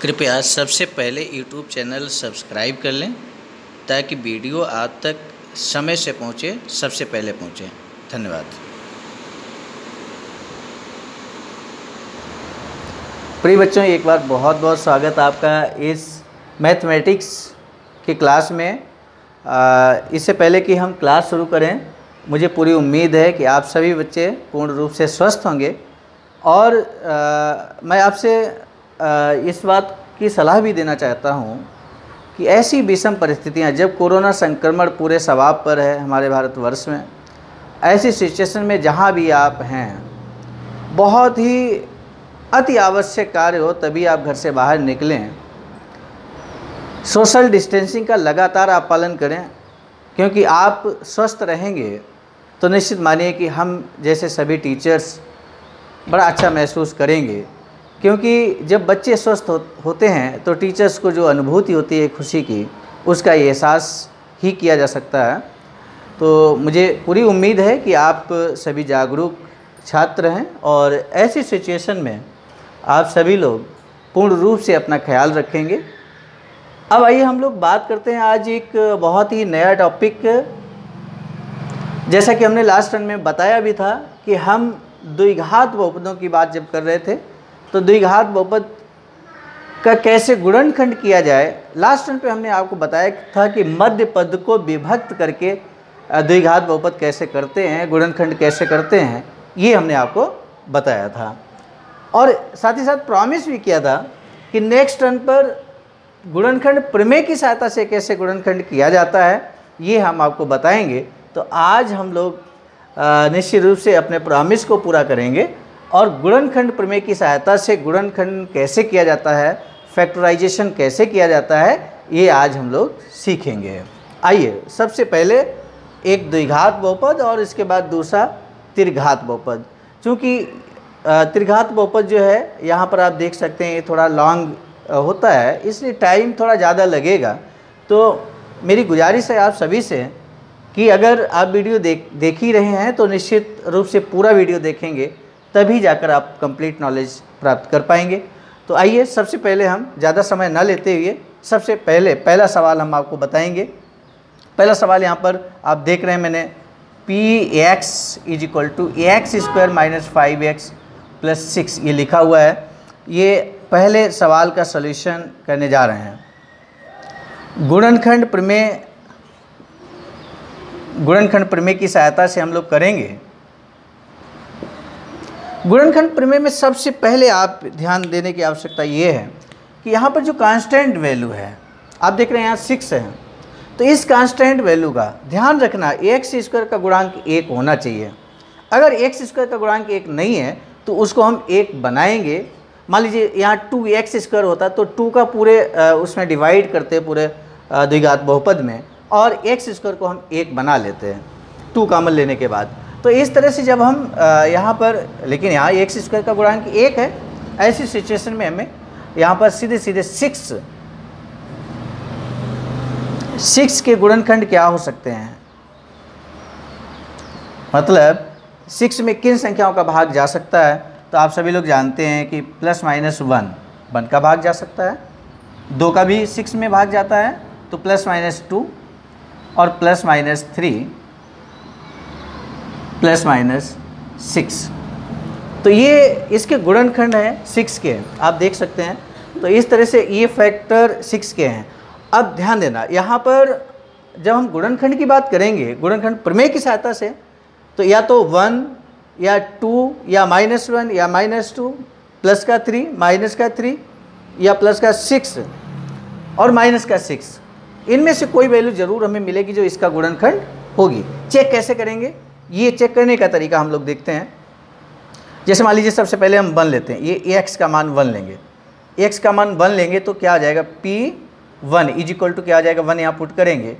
कृपया सबसे पहले यूट्यूब चैनल सब्सक्राइब कर लें ताकि वीडियो आप तक समय से पहुंचे, सबसे पहले पहुंचे। धन्यवाद। प्रिय बच्चों, एक बार बहुत बहुत स्वागत आपका इस मैथमेटिक्स की क्लास में। इससे पहले कि हम क्लास शुरू करें, मुझे पूरी उम्मीद है कि आप सभी बच्चे पूर्ण रूप से स्वस्थ होंगे और मैं आपसे इस बात की सलाह भी देना चाहता हूं कि ऐसी विषम परिस्थितियां, जब कोरोना संक्रमण पूरे शबाब पर है हमारे भारतवर्ष में, ऐसी सिचुएशन में जहां भी आप हैं, बहुत ही अति आवश्यक कार्य हो तभी आप घर से बाहर निकलें। सोशल डिस्टेंसिंग का लगातार आप पालन करें, क्योंकि आप स्वस्थ रहेंगे तो निश्चित मानिए कि हम जैसे सभी टीचर्स बड़ा अच्छा महसूस करेंगे। क्योंकि जब बच्चे स्वस्थ होते हैं तो टीचर्स को जो अनुभूति होती है खुशी की, उसका एहसास ही किया जा सकता है। तो मुझे पूरी उम्मीद है कि आप सभी जागरूक छात्र हैं और ऐसी सिचुएशन में आप सभी लोग पूर्ण रूप से अपना ख्याल रखेंगे। अब आइए हम लोग बात करते हैं आज एक बहुत ही नया टॉपिक। जैसा कि हमने लास्ट टर्न में बताया भी था कि हम द्विघात बहुपदों की बात जब कर रहे थे, तो द्विघात बहुपद का कैसे गुणनखंड किया जाए। लास्ट टर्न पे हमने आपको बताया था कि मध्य पद को विभक्त करके द्विघात बहुपद कैसे करते हैं, गुणनखंड कैसे करते हैं, ये हमने आपको बताया था। और साथ ही साथ प्रॉमिस भी किया था कि नेक्स्ट टर्न पर गुणनखंड प्रमेय की सहायता से कैसे गुणनखंड किया जाता है, ये हम आपको बताएंगे। तो आज हम लोग निश्चित रूप से अपने प्रॉमिस को पूरा करेंगे और गुणनखंड प्रमेय की सहायता से गुणनखंड कैसे किया जाता है, फैक्टराइजेशन कैसे किया जाता है, ये आज हम लोग सीखेंगे। आइए, सबसे पहले एक द्विघात बहुपद और इसके बाद दूसरा त्रिघात बहुपद। चूँकि त्रिघात बहुपद जो है यहाँ पर आप देख सकते हैं ये थोड़ा लॉन्ग होता है, इसलिए टाइम थोड़ा ज़्यादा लगेगा। तो मेरी गुजारिश है आप सभी से कि अगर आप वीडियो देख ही रहे हैं तो निश्चित रूप से पूरा वीडियो देखेंगे, तभी जाकर आप कंप्लीट नॉलेज प्राप्त कर पाएंगे। तो आइए, सबसे पहले हम ज़्यादा समय न लेते हुए सबसे पहले पहला सवाल हम आपको बताएंगे। पहला सवाल यहाँ पर आप देख रहे हैं, मैंने px = ax² - 5x + 6 ये लिखा हुआ है। ये पहले सवाल का सॉल्यूशन करने जा रहे हैं। गुणनखंड प्रमेय की सहायता से हम लोग करेंगे। गुणनखंड प्रमेय में सबसे पहले आप ध्यान देने की आवश्यकता ये है कि यहाँ पर जो कांस्टेंट वैल्यू है, आप देख रहे हैं यहाँ 6 है, तो इस कांस्टेंट वैल्यू का ध्यान रखना, x² का गुणांक 1 होना चाहिए। अगर x² का गुणांक 1 नहीं है तो उसको हम 1 बनाएंगे। मान लीजिए यहाँ 2x² होता तो 2 का पूरे उसमें डिवाइड करते पूरे द्विघात बहुपद में, और x² को हम 1 बना लेते हैं 2 कॉमन लेने के बाद। तो इस तरह से जब हम यहाँ पर, लेकिन यहाँ x² का गुणांक 1 है, ऐसी सिचुएशन में हमें यहाँ पर सीधे 6 के गुणनखंड क्या हो सकते हैं, मतलब 6 में किन संख्याओं का भाग जा सकता है। तो आप सभी लोग जानते हैं कि +-1 का भाग जा सकता है, 2 का भी 6 में भाग जाता है, तो +-2 और +-3 +-6। तो ये इसके गुणनखंड हैं 6 के, आप देख सकते हैं। तो इस तरह से ये फैक्टर 6 के हैं। अब ध्यान देना, यहाँ पर जब हम गुणनखंड की बात करेंगे, गुणनखंड प्रमेय की सहायता से, तो या तो 1 या 2 या -1 या -2, प्लस का 3 माइनस का 3 या प्लस का 6 और माइनस का 6, इनमें से कोई वैल्यू जरूर हमें मिलेगी जो इसका गुणनखंड होगी। चेक कैसे करेंगे, ये चेक करने का तरीका हम लोग देखते हैं। जैसे मान लीजिए सबसे पहले हम 1 लेते हैं, ये x का मान 1 लेंगे, x का मान 1 लेंगे तो क्या आ जाएगा, p1 = क्या आ जाएगा, 1 यहाँ पुट करेंगे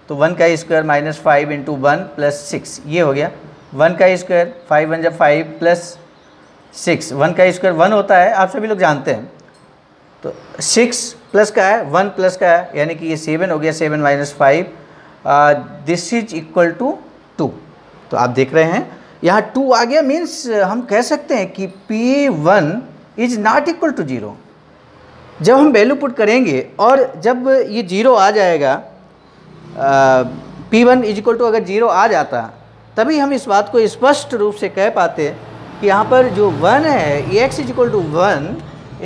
तो 1 का स्क्वायर -5 × 1 + 6, ये हो गया 1 का स्क्वायर, 5 × 5 + 6, 1 का स्क्वायर 1 होता है, आप सभी लोग जानते हैं। तो 6 प्लस का है, 1 प्लस का है, यानी कि ये 7 हो गया, 7 - 5, दिस इज इक्वल टू 2। तो आप देख रहे हैं यहाँ 2 आ गया, मीन्स हम कह सकते हैं कि P1 = 0। जब हम वैल्यू पुट करेंगे और जब ये 0 आ जाएगा, P1 इज इक्वल टू अगर 0 आ जाता, तभी हम इस बात को स्पष्ट रूप से कह पाते कि यहाँ पर जो 1 है, x is equal to 1,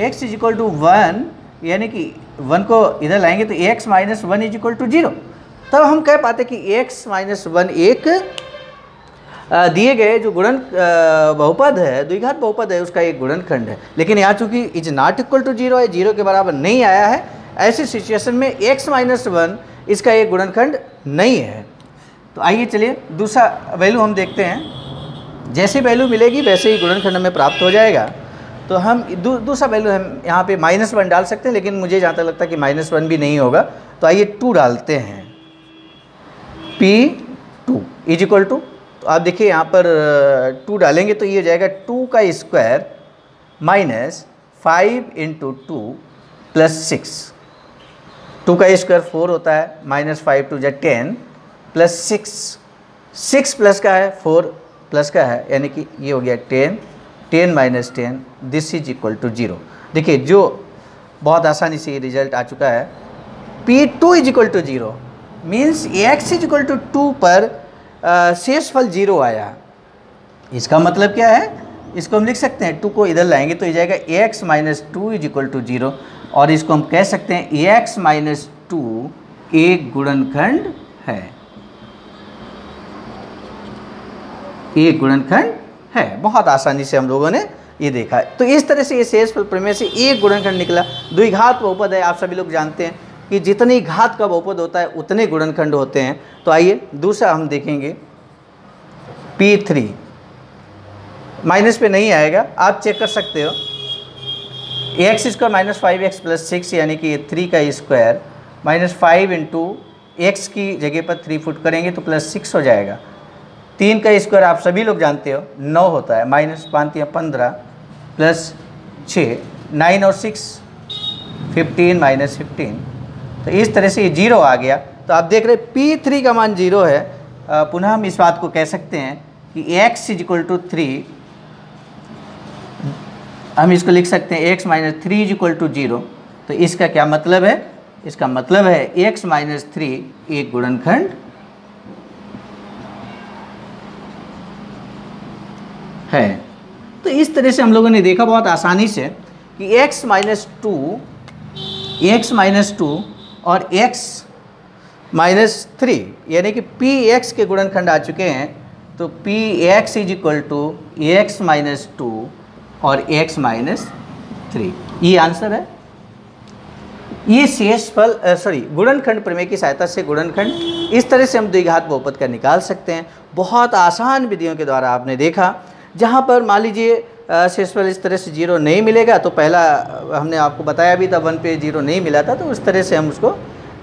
x is equal to 1, यानी कि 1 को इधर लाएंगे तो x minus 1 is equal to 0। तब हम कह पाते कि x माइनस 1 एक दिए गए जो गुणन बहुपद है, द्विघात बहुपद है, उसका एक गुणनखंड है। लेकिन यहाँ चूंकि इज नॉट इक्वल टू 0 है, 0 के बराबर नहीं आया है, ऐसी सिचुएशन में x माइनस 1 इसका एक गुणनखंड नहीं है। तो आइए चलिए दूसरा वैल्यू हम देखते हैं। जैसे वैल्यू मिलेगी वैसे ही गुणनखंड हमें प्राप्त हो जाएगा। तो हम दूसरा वैल्यू हम यहाँ पे -1 डाल सकते हैं, लेकिन मुझे जहाँ तक लगता है कि -1 भी नहीं होगा। तो आइए 2 डालते हैं, P2 इज इक्वल टू, तो आप देखिए यहाँ पर 2 डालेंगे तो ये हो जाएगा 2 का स्क्वायर माइनस 5 इंटू 2 प्लस 6। 2 का स्क्वायर 4 होता है, माइनस 5 टू 10 प्लस 6 प्लस का है, 4 प्लस का है, यानी कि ये हो गया 10 minus 10, this is equal to 0। देखिए जो बहुत आसानी से ये रिजल्ट आ चुका है। P2 is equal to 0 means x is equal to 2 पर शेषफल 0 आया। इसका मतलब क्या है, इसको हम लिख सकते हैं, 2 को इधर लाएंगे तो ये जाएगा x minus 2 is equal to 0, और इसको हम कह सकते हैं x माइनस 2 एक गुणनखंड है, एक गुणनखंड है। बहुत आसानी से हम लोगों ने ये देखा है। तो इस तरह से ये शेषफल प्रमेय से एक गुणनखंड निकला। द्विघात बहुपद है, आप सभी लोग जानते हैं कि जितनी घात का बहुपद होता है उतने गुणनखंड होते हैं। तो आइए दूसरा हम देखेंगे, P3 माइनस पे नहीं आएगा, आप चेक कर सकते हो। x square minus 5x plus 6, यानी कि 3 का स्क्वायर माइनस 5 इंटू एक्स की जगह पर 3 फुट करेंगे तो प्लस 6 हो जाएगा। 3 का स्क्वायर आप सभी लोग जानते हो 9 होता है, माइनस 5 या 15 प्लस 6, 9 और 6 15 माइनस 15। तो इस तरह से ये 0 आ गया। तो आप देख रहे P3 का मान 0 है। पुनः हम इस बात को कह सकते हैं कि x इज इक्वल टू 3, हम इसको लिख सकते हैं x minus 3 is equal to 0। तो इसका क्या मतलब है, इसका मतलब है x माइनस 3 एक गुणनखंड है। तो इस तरह से हम लोगों ने देखा बहुत आसानी से कि x माइनस 2 और x माइनस 3 यानी कि px के गुणनखंड आ चुके हैं। तो px is equal to x minus 2 और x माइनस 3, ये आंसर है। ये शेषफल गुणनखंड प्रमेय की सहायता से गुणनखंड इस तरह से हम द्विघात बहुपद का निकाल सकते हैं। बहुत आसान विधियों के द्वारा आपने देखा। जहाँ पर मान लीजिए शेषफल इस तरह से 0 नहीं मिलेगा, तो पहला हमने आपको बताया भी था 1 पे 0 नहीं मिला था, तो उस तरह से हम उसको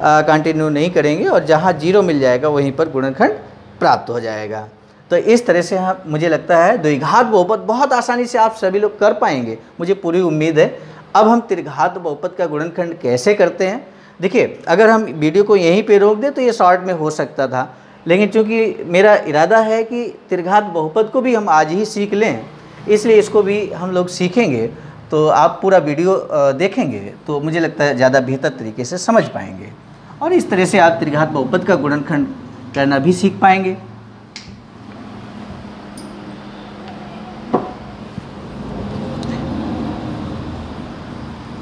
कंटिन्यू नहीं करेंगे, और जहाँ 0 मिल जाएगा वहीं पर गुणनखंड प्राप्त हो जाएगा। तो इस तरह से हम, मुझे लगता है द्विघात बहुपद बहुत आसानी से आप सभी लोग कर पाएंगे, मुझे पूरी उम्मीद है। अब हम त्रिघात बहुपद का गुणनखंड कैसे करते हैं, देखिए अगर हम वीडियो को यहीं पे रोक दें तो ये शॉर्ट में हो सकता था, लेकिन चूंकि मेरा इरादा है कि त्रिघात बहुपद को भी हम आज ही सीख लें, इसलिए इसको भी हम लोग सीखेंगे। तो आप पूरा वीडियो देखेंगे तो मुझे लगता है ज़्यादा बेहतर तरीके से समझ पाएंगे, और इस तरह से आप त्रिघात बहुपद का गुणनखंड करना भी सीख पाएंगे।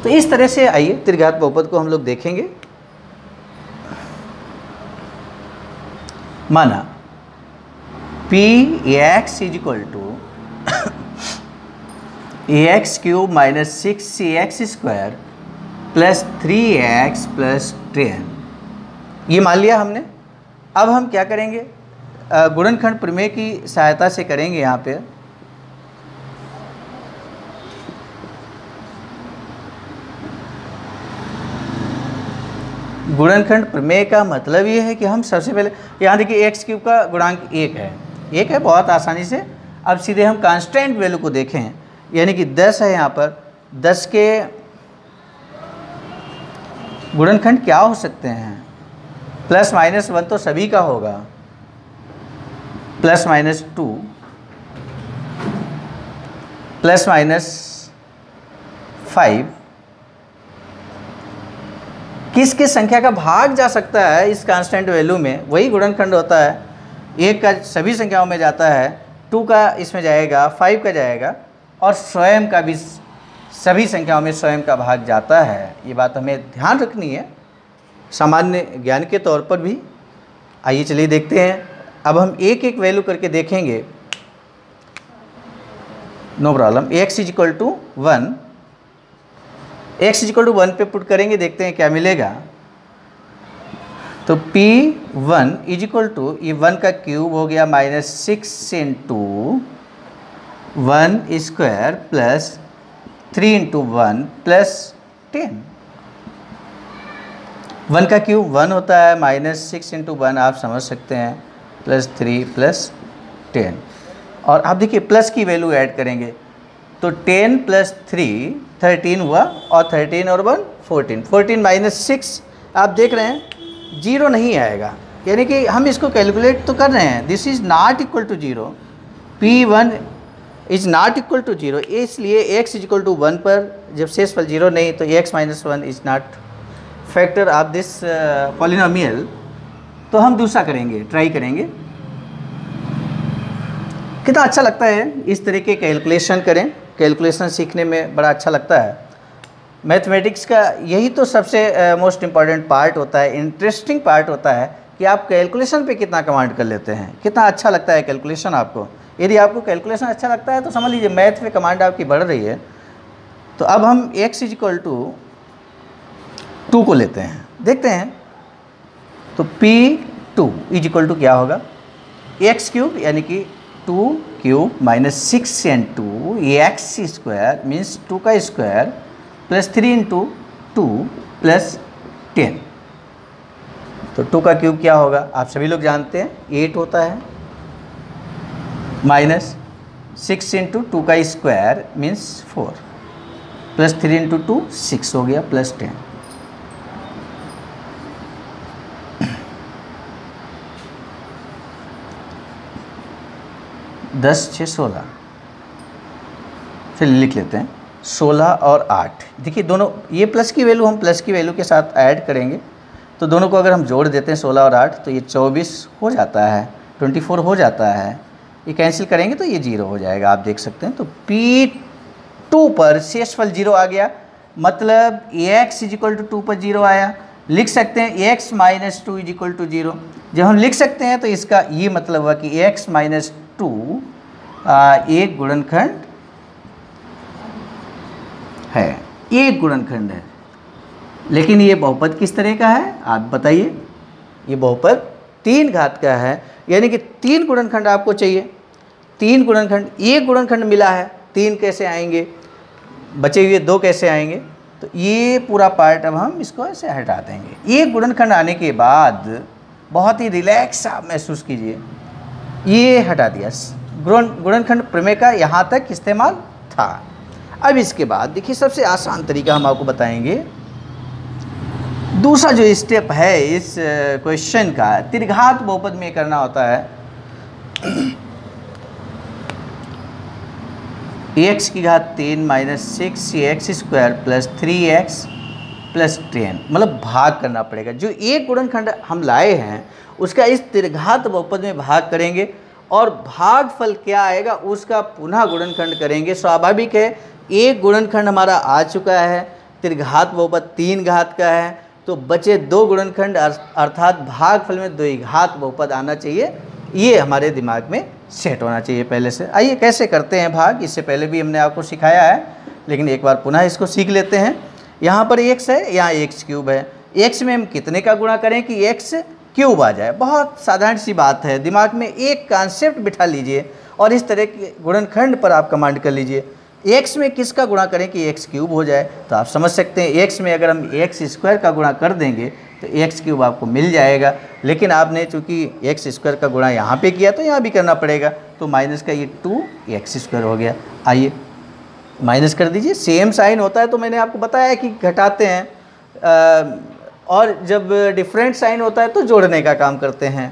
तो इस तरह से आइए त्रिघात बहुपद को हम लोग देखेंगे। माना Px is equal to ax cube minus 6cx square plus 3x plus 10, ये मान लिया हमने। अब हम क्या करेंगे, गुणनखंड प्रमेय की सहायता से करेंगे। यहाँ पे गुणनखंड प्रमेय का मतलब ये है कि हम सबसे पहले यहाँ देखिए x क्यूब का गुणांक 1 है, बहुत आसानी से। अब सीधे हम कांस्टेंट वैल्यू को देखें, यानी कि 10 है, यहाँ पर 10 के गुणनखंड क्या हो सकते हैं, प्लस माइनस 1 तो सभी का होगा, प्लस माइनस 2, प्लस माइनस 5, किस किस संख्या का भाग जा सकता है इस कांस्टेंट वैल्यू में, वही गुणनखंड होता है। 1 का सभी संख्याओं में जाता है, 2 का इसमें जाएगा, 5 का जाएगा, और स्वयं का भी सभी संख्याओं में स्वयं का भाग जाता है। ये बात हमें ध्यान रखनी है सामान्य ज्ञान के तौर पर भी। आइए चलिए देखते हैं, अब हम एक एक वैल्यू करके देखेंगे, no problem. x is equal to 1, x is equal to 1 पे पुट करेंगे, देखते हैं क्या मिलेगा। तो P1 इज इक्वल टू, ये 1 का क्यूब हो गया -6 into 1 square plus 3 into 1 plus 10। 1 का क्यूब 1 होता है, -6 इंटू 1 आप समझ सकते हैं, प्लस 3 प्लस 10। और आप देखिए प्लस की वैल्यू ऐड करेंगे तो 10 प्लस 3 13 हुआ, और 13 और 1 14, 14 माइनस 6 आप देख रहे हैं 0 नहीं आएगा, यानी कि हम इसको कैलकुलेट तो कर रहे हैं, this is not equal to 0, P1 is not equal to 0, इसलिए x इज इक्वल टू 1 पर जब शेषफल 0 नहीं तो x minus 1 is not factor of this polynomial. तो हम दूसरा करेंगे, ट्राई करेंगे। कितना अच्छा लगता है इस तरह के कैलकुलेशन करें, कैलकुलेशन सीखने में बड़ा अच्छा लगता है। मैथमेटिक्स का यही तो सबसे मोस्ट इम्पॉर्टेंट पार्ट होता है, इंटरेस्टिंग पार्ट होता है कि आप कैलकुलेशन पे कितना कमांड कर लेते हैं, कितना अच्छा लगता है कैलकुलेशन आपको। यदि आपको कैलकुलेशन अच्छा लगता है तो समझ लीजिए मैथ पे कमांड आपकी बढ़ रही है। तो अब हम x इज इक्वल टू 2 को लेते हैं, देखते हैं। तो P2 इज इक्वल टू क्या होगा, x क्यूब यानी कि 2 cube minus 6 into x square means 2 का स्क्वायर प्लस 3 इंटू 2 प्लस 10। तो 2 का क्यूब क्या होगा, आप सभी लोग जानते हैं 8 होता है, माइनस 6 इंटू 2 का स्क्वायर मीन्स 4 प्लस 3 इंटू 2 6 हो गया प्लस 10। दस 6 16, फिर लिख लेते हैं 16 और 8। देखिए दोनों ये प्लस की वैल्यू हम प्लस की वैल्यू के साथ ऐड करेंगे, तो दोनों को अगर हम जोड़ देते हैं 16 और 8 तो ये 24 हो जाता है, 24 हो जाता है। ये कैंसिल करेंगे तो ये 0 हो जाएगा, आप देख सकते हैं। तो P2 पर शेषफल 0 आ गया, मतलब x इज इक्वल टू 2 पर 0 आया। लिख सकते हैं x minus 2 is equal to 0। जब हम लिख सकते हैं तो इसका ये मतलब हुआ कि x माइनस 2 एक गुणनखंड है, एक गुणनखंड है। लेकिन ये बहुपद किस तरह का है आप बताइए। ये बहुपद 3 घात का है, यानी कि 3 गुणनखंड आपको चाहिए। 3 गुणनखंड, एक गुणनखंड मिला है, 3 कैसे आएंगे, बचे हुए 2 कैसे आएंगे। तो ये पूरा पार्ट अब हम इसको ऐसे हटा देंगे। एक गुणनखंड आने के बाद बहुत ही रिलैक्स आप महसूस कीजिए, ये हटा दिया। गुणनखंड प्रमेय का यहाँ तक इस्तेमाल था। अब इसके बाद देखिए सबसे आसान तरीका हम आपको बताएंगे। दूसरा जो स्टेप है इस क्वेश्चन का, त्रिघात बहुपद में करना होता है। x की घात 3 minus 6x square plus 3x plus 10, मतलब भाग करना पड़ेगा। जो एक गुणनखंड हम लाए हैं उसका इस त्रिघात बहुपद में भाग करेंगे, और भागफल क्या आएगा उसका पुनः गुणनखंड करेंगे। स्वाभाविक है, एक गुणनखंड हमारा आ चुका है, त्रिघात बहुपद 3 घात का है, तो बचे 2 गुणनखंड अर्थात भागफल में द्विघात बहुपद आना चाहिए। ये हमारे दिमाग में सेट होना चाहिए पहले से। आइए कैसे करते हैं भाग, इससे पहले भी हमने आपको सिखाया है, लेकिन एक बार पुनः इसको सीख लेते हैं। यहाँ पर x है, यहाँ x क्यूब है। x में हम कितने का गुणा करें कि x क्यूब आ जाए, बहुत साधारण सी बात है। दिमाग में एक कॉन्सेप्ट बिठा लीजिए और इस तरह के गुणनखंड पर आप कमांड कर लीजिए। x में किसका गुणा करें कि x क्यूब हो जाए, तो आप समझ सकते हैं x में अगर हम x स्क्वायर का गुणा कर देंगे तो x क्यूब आपको मिल जाएगा। लेकिन आपने चूँकि x स्क्वायर का गुणा यहाँ पे किया तो यहाँ भी करना पड़ेगा, तो माइनस का ये 2x स्क्वायर हो गया। आइए माइनस कर दीजिए। सेम साइन होता है तो मैंने आपको बताया कि घटाते हैं, और जब डिफरेंट साइन होता है तो जोड़ने का काम करते हैं।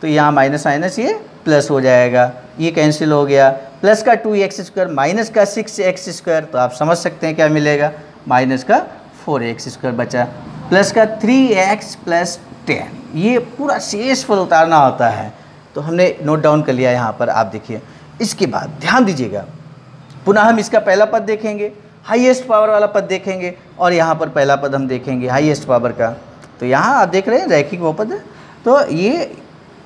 तो यहाँ माइनस माइनस ये प्लस हो जाएगा, ये कैंसिल हो गया। प्लस का 2x स्क्वायर माइनस का 6x स्क्वायर, तो आप समझ सकते हैं क्या मिलेगा, माइनस का 4x स्क्वायर बचा। प्लस का 3x प्लस 10, ये पूरा शेषफल उतारना होता है। तो हमने नोट डाउन कर लिया यहाँ पर, आप देखिए। इसके बाद ध्यान दीजिएगा, पुनः हम इसका पहला पद देखेंगे, हाईएस्ट पावर वाला पद देखेंगे, और यहाँ पर पहला पद हम देखेंगे हाईएस्ट पावर का। तो यहाँ आप देख रहे हैं रैखिक बहुपद है। तो ये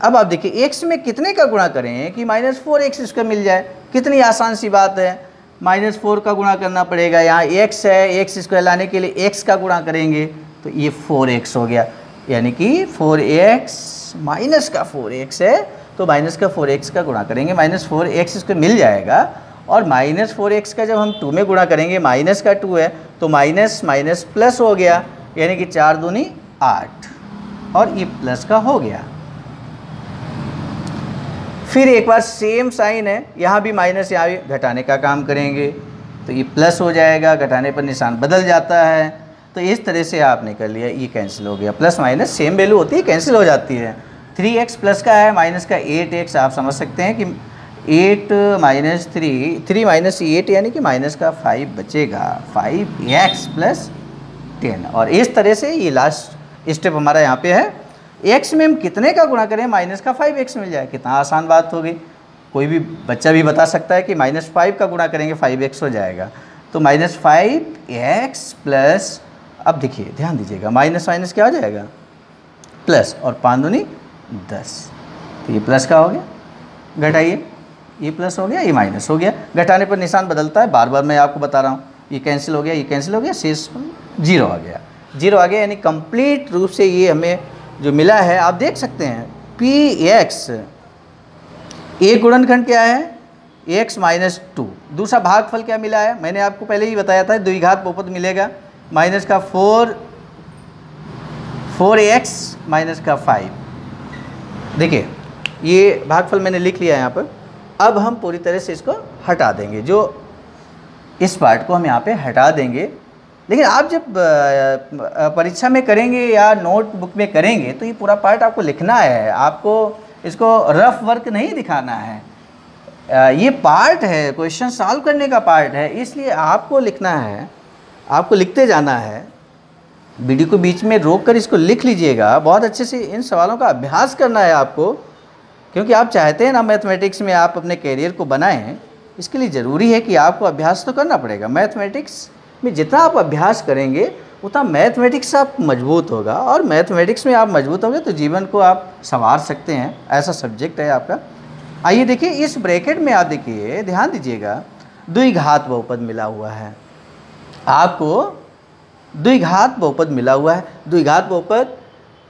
अब आप देखिए x में कितने का गुणा करें कि -4x इसका मिल जाए। कितनी आसान सी बात है, -4 का गुणा करना पड़ेगा। यहाँ x है, x स्क्वायर लाने के लिए x का गुणा करेंगे तो ये 4x हो गया, यानी कि 4x माइनस का 4x है तो माइनस का 4x का गुणा करेंगे, -4x इसको मिल जाएगा। और -4x का जब हम 2 में गुणा करेंगे, माइनस का 2 है तो माइनस माइनस प्लस हो गया, यानी कि 4 दूनी 8, और ये प्लस का हो गया। फिर एक बार सेम साइन है, यहाँ भी माइनस, यहाँ भी घटाने का काम करेंगे तो ये प्लस हो जाएगा, घटाने पर निशान बदल जाता है। तो इस तरह से आपने कर लिया, ये कैंसिल हो गया, प्लस माइनस सेम वैल्यू होती है, कैंसिल हो जाती है। 3x प्लस का है, माइनस का 8x, आप समझ सकते हैं कि 8 माइनस 3 माइनस 8 यानी कि माइनस का 5 बचेगा, 5x प्लस 10। और इस तरह से ये लास्ट स्टेप हमारा यहाँ पे है। x में हम कितने का गुणा करें, माइनस का 5x मिल जाए। कितना आसान बात हो गई, कोई भी बच्चा भी बता सकता है कि -5 का गुणा करेंगे 5x हो जाएगा। तो -5x प्लस, अब देखिए ध्यान दीजिएगा, माइनस माइनस क्या हो जाएगा, प्लस, और 5 दूनी 10, तो ये प्लस का हो गया। घटाइए, ये प्लस हो गया, ये माइनस हो गया। घटाने पर निशान बदलता है, बार बार मैं आपको बता रहा हूँ। ये कैंसिल हो गया, ये कैंसिल हो गया, शेष 0 आ गया, 0 आ गया, यानी कंप्लीट रूप से ये हमें जो मिला है, आप देख सकते हैं px, एक गुणनखंड क्या है, x माइनस 2। दूसरा भागफल क्या मिला है, मैंने आपको पहले ही बताया था, द्विघात बहुपद मिलेगा, माइनस का 4x माइनस का 5। देखिए ये भागफल मैंने लिख लिया यहाँ पर। अब हम पूरी तरह से इसको हटा देंगे, जो इस पार्ट को हम यहाँ पे हटा देंगे। लेकिन आप जब परीक्षा में करेंगे या नोटबुक में करेंगे तो ये पूरा पार्ट आपको लिखना है, आपको इसको रफ वर्क नहीं दिखाना है। ये पार्ट है, क्वेश्चन सॉल्व करने का पार्ट है, इसलिए आपको लिखना है, आपको लिखते जाना है। वीडियो को बीच में रोक कर इसको लिख लीजिएगा, बहुत अच्छे से इन सवालों का अभ्यास करना है आपको, क्योंकि आप चाहते हैं ना मैथमेटिक्स में आप अपने कैरियर को बनाएं। इसके लिए ज़रूरी है कि आपको अभ्यास तो करना पड़ेगा। मैथमेटिक्स में जितना आप अभ्यास करेंगे उतना मैथमेटिक्स आप मजबूत होगा, और मैथमेटिक्स में आप मजबूत होंगे तो जीवन को आप संवार सकते हैं, ऐसा सब्जेक्ट है आपका। आइए देखिए, इस ब्रैकेट में आप देखिए, ध्यान दीजिएगा, द्विघात बहुपद मिला हुआ है आपको, द्विघात बहुपद मिला हुआ है। द्विघात बहुपद,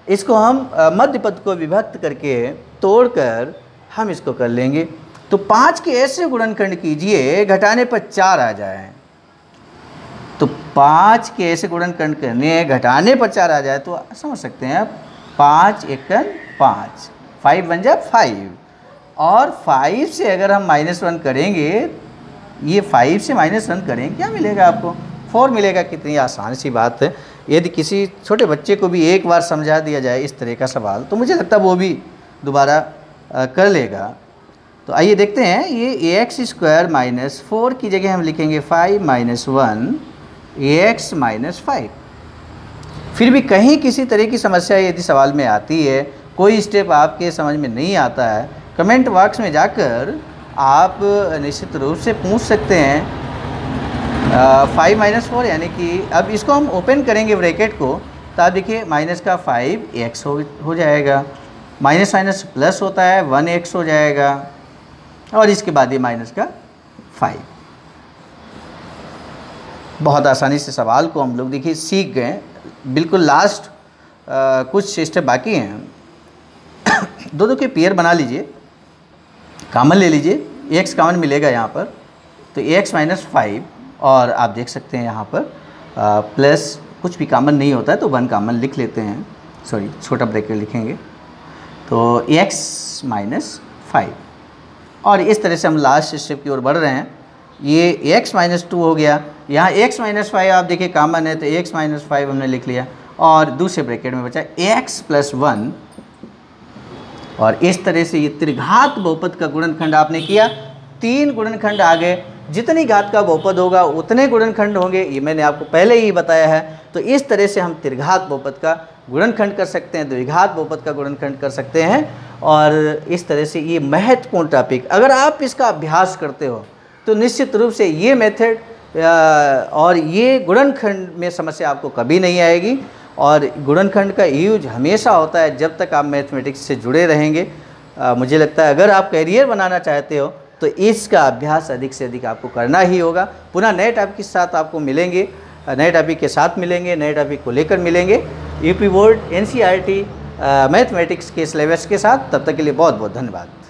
इसको हम मध्य पद को विभक्त करके तोड़कर हम इसको कर लेंगे। तो 5 के ऐसे गुणनखंड कीजिए घटाने पर 4 आ जाए। तो 5 के ऐसे गुणनखंड करने घटाने पर 4 आ जाए तो समझ सकते हैं आप, 5 एकन 5, 5 बन जाए 5, और 5 से अगर हम -1 करेंगे, ये 5 से -1 करें, क्या मिलेगा आपको, 4 मिलेगा। कितनी आसान सी बात है। यदि किसी छोटे बच्चे को भी एक बार समझा दिया जाए इस तरह का सवाल, तो मुझे लगता है वो भी दोबारा कर लेगा। तो आइए देखते हैं, ये ax स्क्वायर माइनस 4 की जगह हम लिखेंगे 5 - 1 ax - 5। फिर भी कहीं किसी तरह की समस्या यदि सवाल में आती है, कोई स्टेप आपके समझ में नहीं आता है, कमेंट बॉक्स में जाकर आप निश्चित रूप से पूछ सकते हैं। 5 - 4 यानी कि अब इसको हम ओपन करेंगे ब्रैकेट को, तो आप देखिए माइनस का 5x हो जाएगा, माइनस माइनस प्लस होता है 1x हो जाएगा, और इसके बाद ये माइनस का 5। बहुत आसानी से सवाल को हम लोग देखिए सीख गए। बिल्कुल लास्ट कुछ स्टेप बाकी हैं। दो के पेयर बना लीजिए, कॉमन ले लीजिए, x कॉमन मिलेगा यहाँ पर, तो x - 5, और आप देख सकते हैं यहाँ पर प्लस कुछ भी कॉमन नहीं होता है तो 1 कॉमन लिख लेते हैं, सॉरी छोटा ब्रैकेट लिखेंगे, तो x - 5। और इस तरह से हम लास्ट स्टेप की ओर बढ़ रहे हैं। ये x - 2 हो गया, यहाँ x - 5 आप देखिए कॉमन है तो x - 5 हमने लिख लिया, और दूसरे ब्रैकेट में बचा x + 1। और इस तरह से ये त्रिघात बहुपद का गुणनखंड आपने किया, 3 गुणनखंड आ गए। जितनी घात का बहुपद होगा उतने गुणनखंड होंगे, ये मैंने आपको पहले ही बताया है। तो इस तरह से हम त्रिघात बहुपद का गुणनखंड कर सकते हैं, द्विघात बहुपद का गुणनखंड कर सकते हैं। और इस तरह से ये महत्वपूर्ण टॉपिक, अगर आप इसका अभ्यास करते हो तो निश्चित रूप से ये मेथड और ये गुणनखंड में समस्या आपको कभी नहीं आएगी। और गुणनखंड का यूज हमेशा होता है जब तक आप मैथमेटिक्स से जुड़े रहेंगे। मुझे लगता है अगर आप करियर बनाना चाहते हो तो इसका अभ्यास अधिक से अधिक आपको करना ही होगा। पुनः नए टॉपिक के साथ आपको मिलेंगे, नए टॉपिक के साथ मिलेंगे, नए टॉपिक को लेकर मिलेंगे यूपी बोर्ड NCERT मैथमेटिक्स के सिलेबस के साथ। तब तक के लिए बहुत बहुत धन्यवाद।